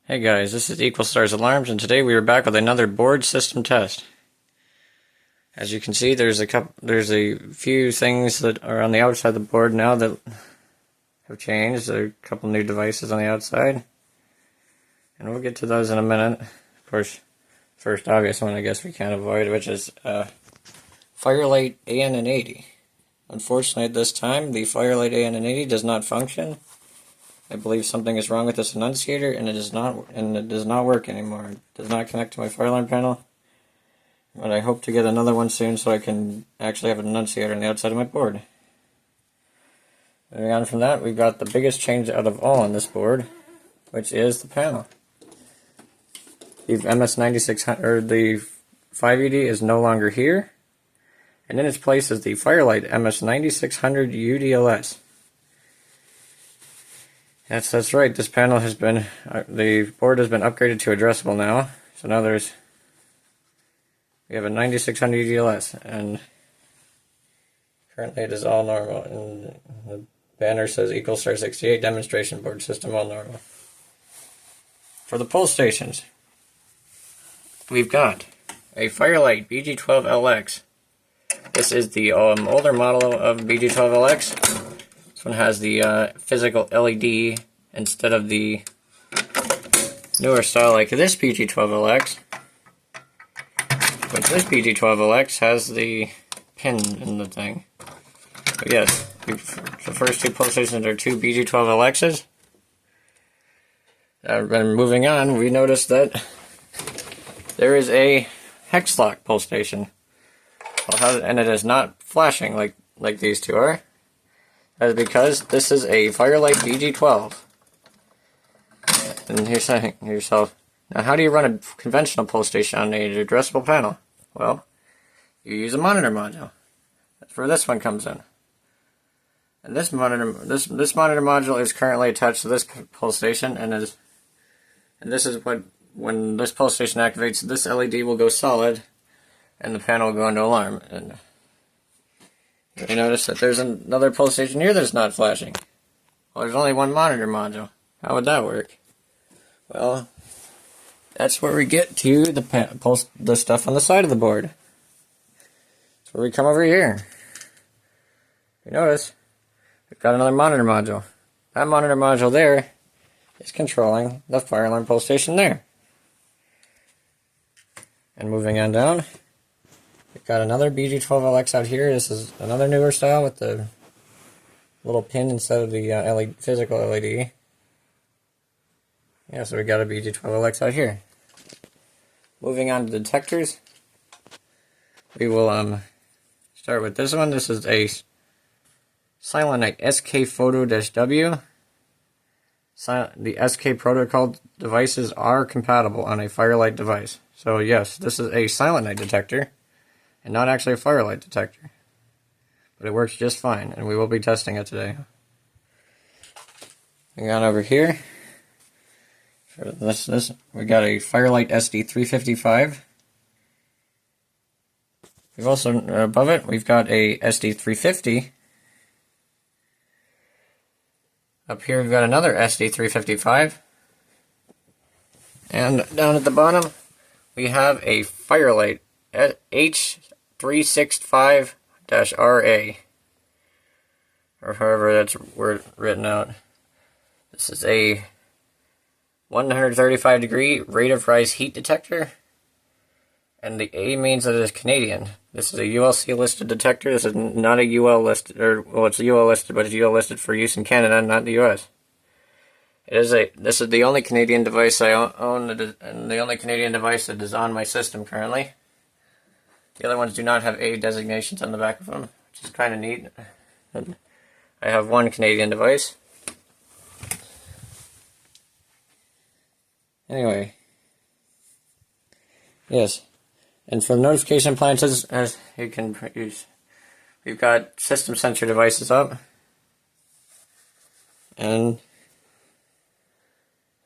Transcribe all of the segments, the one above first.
Hey guys, this is Equal Stars Alarms, and today we are back with another board system test. As you can see, there's a few things that are on the outside of the board now that have changed. There are a couple new devices on the outside, and we'll get to those in a minute. Of course, first obvious one I guess we can't avoid, which is Firelight AN80. Unfortunately, at this time, the Firelight AN80 does not function. I believe something is wrong with this annunciator, and it does not work anymore. It does not connect to my fire alarm panel. But I hope to get another one soon so I can actually have an annunciator on the outside of my board. Moving on from that, we've got the biggest change out of all on this board, which is the panel. The MS9600 or the 5ED is no longer here, and in its place is the Firelight MS9600 UDLS. Yes, that's right. This panel has been, the board has been upgraded to addressable now. So now we have a 9600 UDLS, and currently it is all normal. And the banner says Equal Star 68 demonstration board system all normal. For the pull stations, we've got a Firelight BG12LX. This is the older model of BG12LX. This one has the physical LED instead of the newer style like this BG12LX. But this BG12LX has the pin in the thing. But yes, the first two pull stations are two BG12LXs. And moving on, we noticed that there is a hex lock pull station. And it is not flashing like these two are. That is because this is a Firelight BG12. And you're saying to yourself, now how do you run a conventional pull station on an addressable panel? Well, you use a monitor module. That's where this one comes in. And this monitor module is currently attached to this pull station, and this is what, when this pull station activates, this LED will go solid, and the panel will go into alarm. And you notice that there's another pull station here that's not flashing. Well, there's only one monitor module. How would that work? Well, that's where we get to the stuff on the side of the board. That's where we come over here. You notice we've got another monitor module. That monitor module there is controlling the fire alarm pull station there. And moving on down, we've got another BG12LX out here. This is another newer style with the little pin instead of the physical LED. Yeah, so we got a BG12LX out here. Moving on to detectors, we will start with this one. This is a Silent Night SK Photo-W. The SK protocol devices are compatible on a Firelight device. So yes, this is a Silent Night detector, and not actually a Firelight detector. But it works just fine, and we will be testing it today. Moving on over here, for this we got a Firelight SD355. We've also, above it, we've got a SD350. Up here we've got another SD355. And down at the bottom, we have a Firelight H365-RA, or however that's written out. This is a 135 degree rate of rise heat detector, and the A means that it is Canadian. This is a ULC listed detector. This is not a UL listed, or well, it's a UL listed, but it's UL listed for use in Canada, not the US. This is the only Canadian device I own, and the only Canadian device that is on my system currently. The other ones do not have A designations on the back of them, which is kind of neat. And I have one Canadian device. Anyway, yes, and for the notification appliances, as you can use, we've got system sensor devices up, and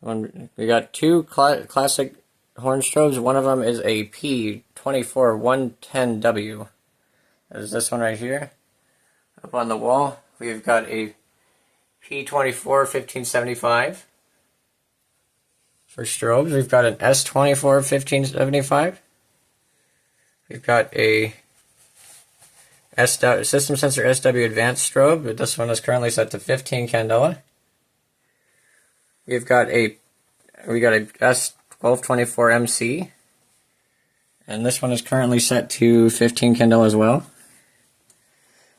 we got two classic horn strobes. One of them is a P24110W. That is this one right here. Up on the wall, we've got a P241575. For strobes, we've got an S241575. We've got a System Sensor SW Advanced strobe, but this one is currently set to 15 candela. We got a S1224MC, and this one is currently set to 15 candela as well.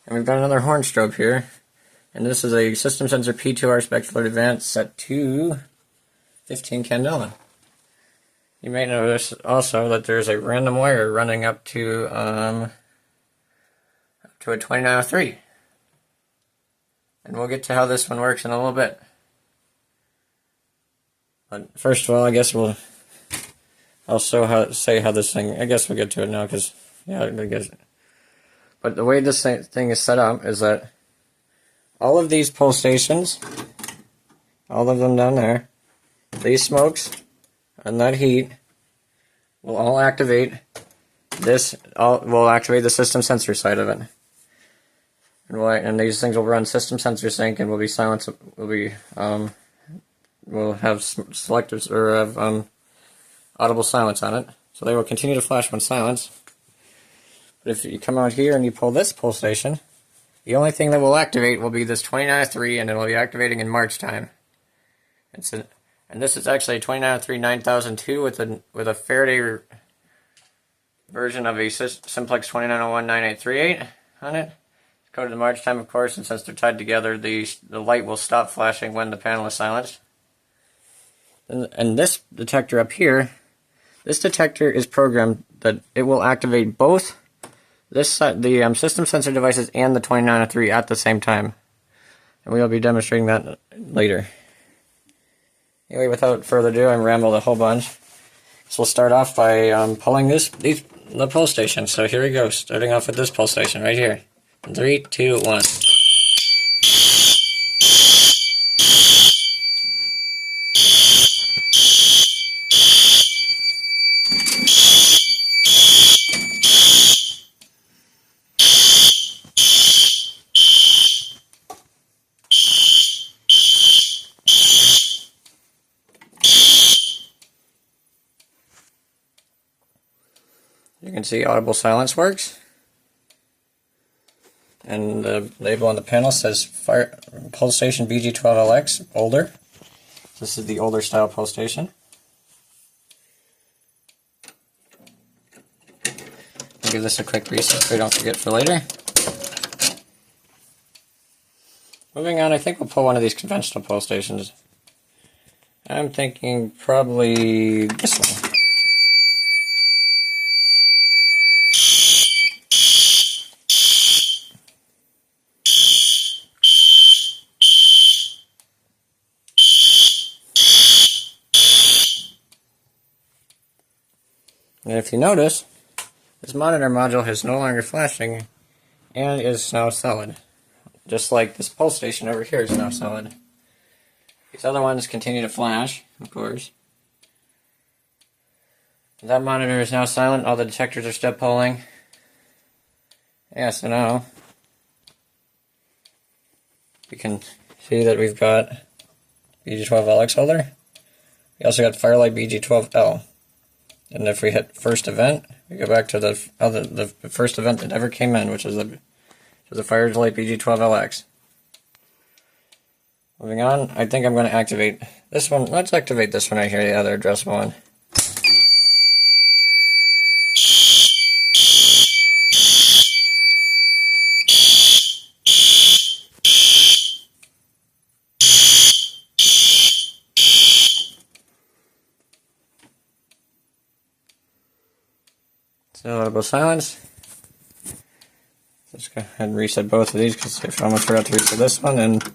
And we've got another horn strobe here, and this is a System Sensor P2R Spectral Advanced set to 15 candela. You may notice also that there's a random wire running up to a 2903. And we'll get to how this one works in a little bit. But first of all, I guess I'll say how this thing, I guess we'll get to it now, because, yeah, I guess. But the way this thing is set up is that all of these pole stations, all of them down there, these smokes and that heat will all activate will activate the system sensor side of it. And these things will run system sensor sync and will be silenced. Will have selectives or have audible silence on it, so they will continue to flash when silenced. But if you come out here and you pull this pole station, the only thing that will activate will be this 2903, and it will be activating in March time. And this is actually a 2903 9002 with a Faraday version of a Simplex 29019838 on it. It's coded to March time, of course, and since they're tied together, the light will stop flashing when the panel is silenced. And this detector up here, this detector is programmed that it will activate both the system sensor devices and the 2903 at the same time. And we will be demonstrating that later. Anyway, without further ado, I rambled a whole bunch. So we'll start off by pulling the pole station. So here we go, starting off with this pole station right here. 3, 2, 1. You can see audible silence works, and the label on the panel says pole station BG12LX, older. This is the older style pole station. I'll give this a quick reset so we don't forget for later. Moving on, I think we'll pull one of these conventional pole stations. I'm thinking probably this one. And if you notice, this monitor module is no longer flashing and is now solid. Just like this pole station over here is now solid. These other ones continue to flash, of course. That monitor is now silent, all the detectors are still pulling. Yeah, so now we can see that we've got BG12LX holder. We also got Firelight BG12L. And if we hit first event, we go back to the first event that ever came in, which is the Firelight BG12LX. Moving on, I think I'm going to activate this one. Let's activate this one right here, the other addressable one. So audible silence. Let's go ahead and reset both of these because I almost forgot to reset this one, and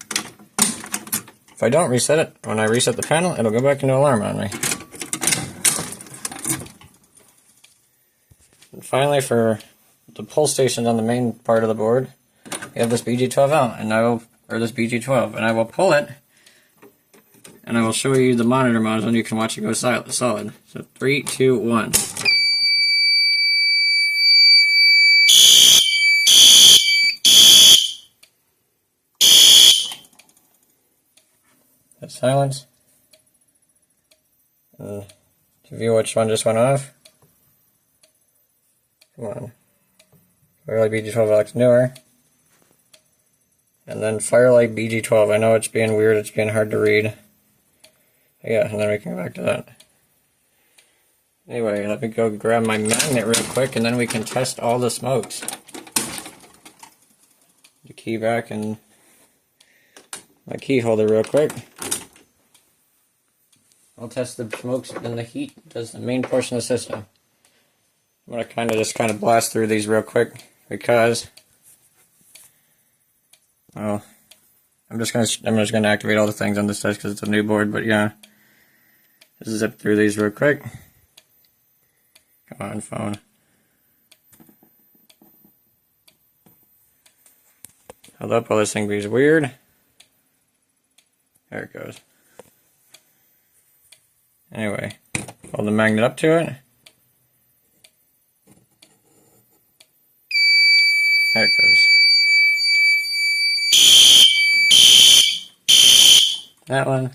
if I don't reset it, when I reset the panel, it'll go back into alarm on me. And finally, for the pull station on the main part of the board, we have this BG12L, or this BG12, and I will pull it, and I will show you the monitor module, and you can watch it go solid. So 3, 2, 1. Silence, And to view which one just went off, come on. Firelight BG12 looks newer. And then Firelight BG12. I know it's being weird, it's being hard to read. Yeah, and then we can go back to that. Anyway, let me go grab my magnet real quick and then we can test all the smokes. The key back and my key holder real quick. I'll test the smokes and the heat does the main portion of the system. I'm going to kind of blast through these real quick because, well, I'm just going to activate all the things on this test because it's a new board, but yeah. Just zip through these real quick. Come on, phone. Hold up while this thing being weird. There it goes. Anyway, hold the magnet up to it. There it goes. That one.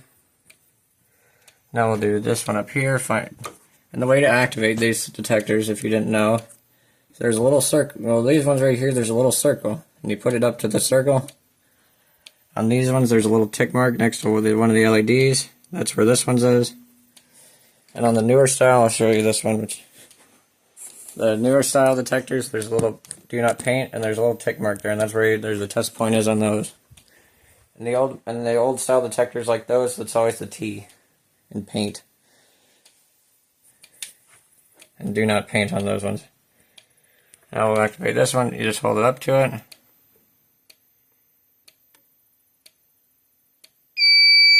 Now we'll do this one up here. Fine. And the way to activate these detectors, if you didn't know, there's a little circle. Well, these ones right here, there's a little circle. And you put it up to the circle. On these ones, there's a little tick mark next to one of the LEDs. That's where this one is. And on the newer style, I'll show you this one. The newer style detectors, there's a little do not paint, and there's a little tick mark there, and that's where there's the test point is on those. And the old style detectors like those, it's always the T in paint. And do not paint on those ones. Now we'll activate this one. You just hold it up to it.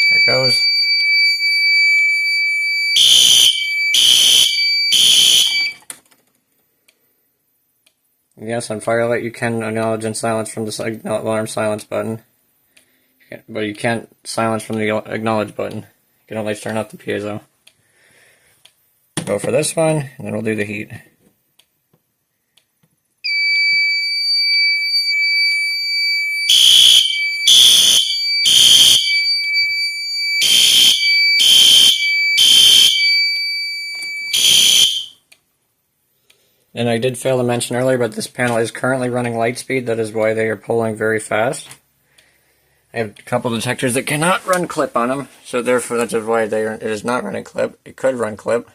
There it goes. Yes, on Firelight you can acknowledge and silence from the alarm silence button. But you can't silence from the acknowledge button. You can only turn off the piezo. Go for this one, and then we'll do the heat. And I did fail to mention earlier, but this panel is currently running light speed. That is why they are pulling very fast. I have a couple detectors that cannot run clip on them, so therefore that's why it is not running clip. It could run clip,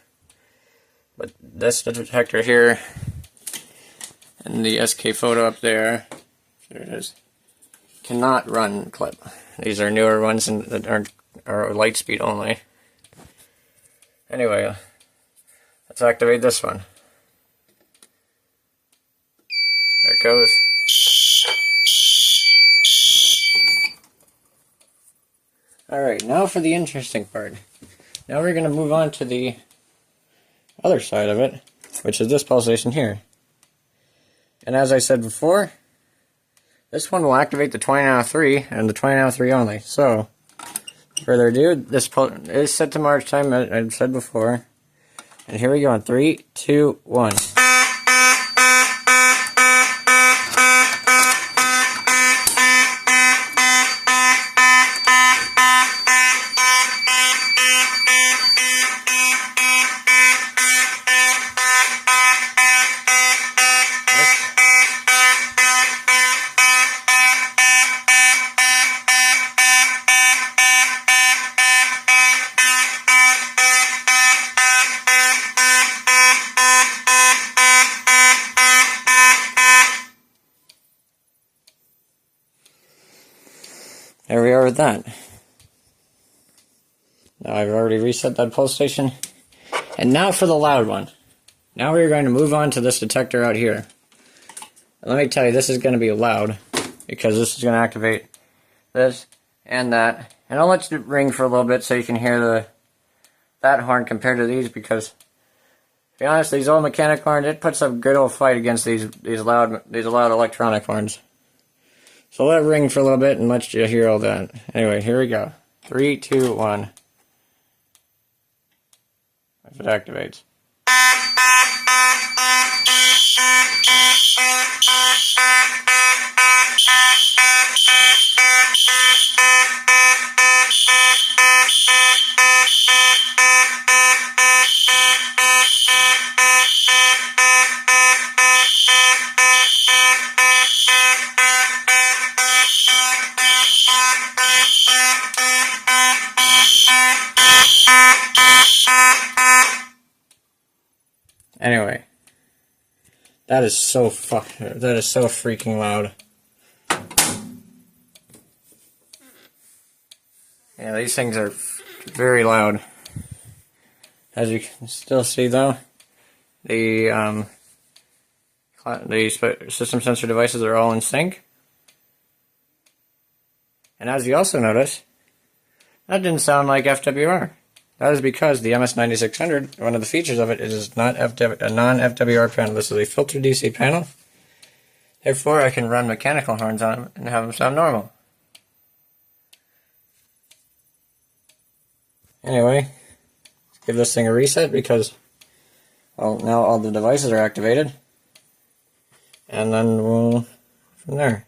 but this detector here and the SK photo up there, there it is, cannot run clip. These are newer ones and that are light speed only. Anyway, let's activate this one. There it goes. Alright, now for the interesting part. Now we're going to move on to the other side of it, which is this pulsation here. And as I said before, this one will activate the 20 nano 3 and the 20 nano 3 only. So, further ado, this is set to March time, as I've said before. And here we go on 3, 2, 1. There we are with that. Now I've already reset that pulse station. And now for the loud one. Now we're going to move on to this detector out here. And let me tell you, this is going to be loud, because this is going to activate this and that. And I'll let it ring for a little bit so you can hear that horn compared to these, because, to be honest, these old mechanic horns, it puts up a good old fight against these loud electronic horns. So let it ring for a little bit and let you hear all that. Anyway, here we go. 3, 2, 1. If it activates. Anyway, that is so freaking loud. Yeah, these things are very loud. As you can still see, though, the system sensor devices are all in sync. And as you also notice, that didn't sound like FWR. That is because the MS9600, one of the features of it, is not a non-FWR panel. This is a filtered DC panel. Therefore, I can run mechanical horns on them and have them sound normal. Anyway, let's give this thing a reset because, well, now all the devices are activated. And then we'll, from there.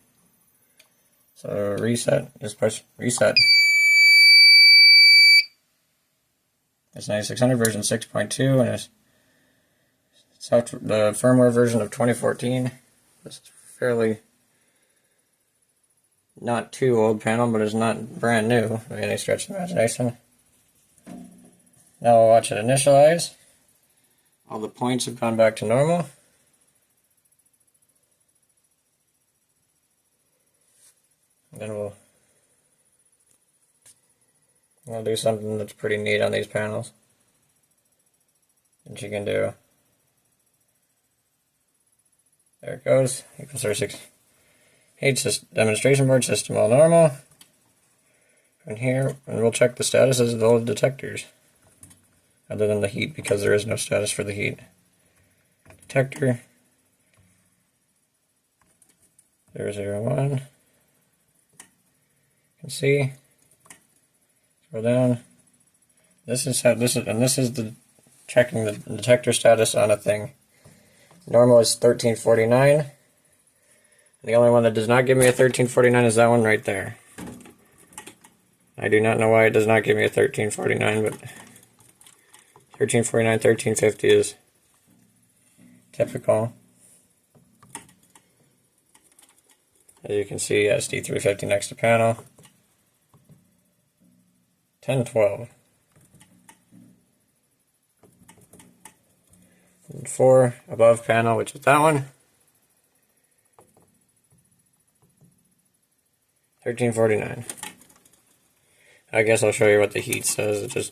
So reset, just push reset. It's 9600 version 6.2 and it's the firmware version of 2014. This is fairly not too old panel, but it's not brand new by any stretch of the imagination. Now we'll watch it initialize. All the points have gone back to normal. And then we'll do something that's pretty neat on these panels that you can do. There it goes. Equals R6. Demonstration board system all normal. And here, and we'll check the statuses of all the detectors, other than the heat, because there is no status for the heat. Detector 001. You can see. Scroll down. This is the checking the detector status on a thing. Normal is 1349. The only one that does not give me a 1349 is that one right there. I do not know why it does not give me a 1349, but 1349, 1350 is typical. As you can see, SD350 next to panel. 1012. And 4 above panel, which is that one. 1349. I guess I'll show you what the heat says. This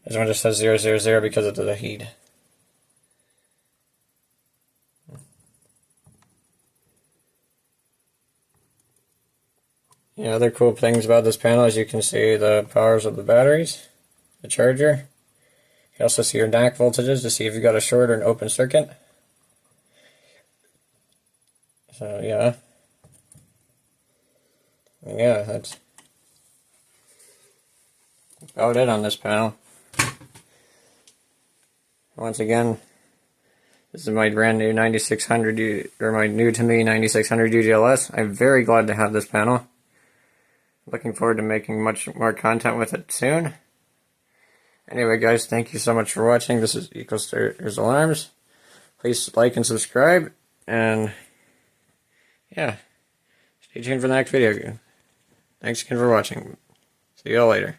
one just says 000 because of the heat. Yeah, other cool things about this panel is you can see the powers of the batteries, the charger. You can also see your NAC voltages to see if you've got a short or an open circuit. So yeah. Yeah, that's about it on this panel. Once again, this is my brand new 9600, or my new to me 9600 UGLS. I'm very glad to have this panel. Looking forward to making much more content with it soon. Anyway, guys, thank you so much for watching. This is EcoStarters Alarms. Please like and subscribe, and yeah, stay tuned for the next video. Thanks again for watching. See you all later.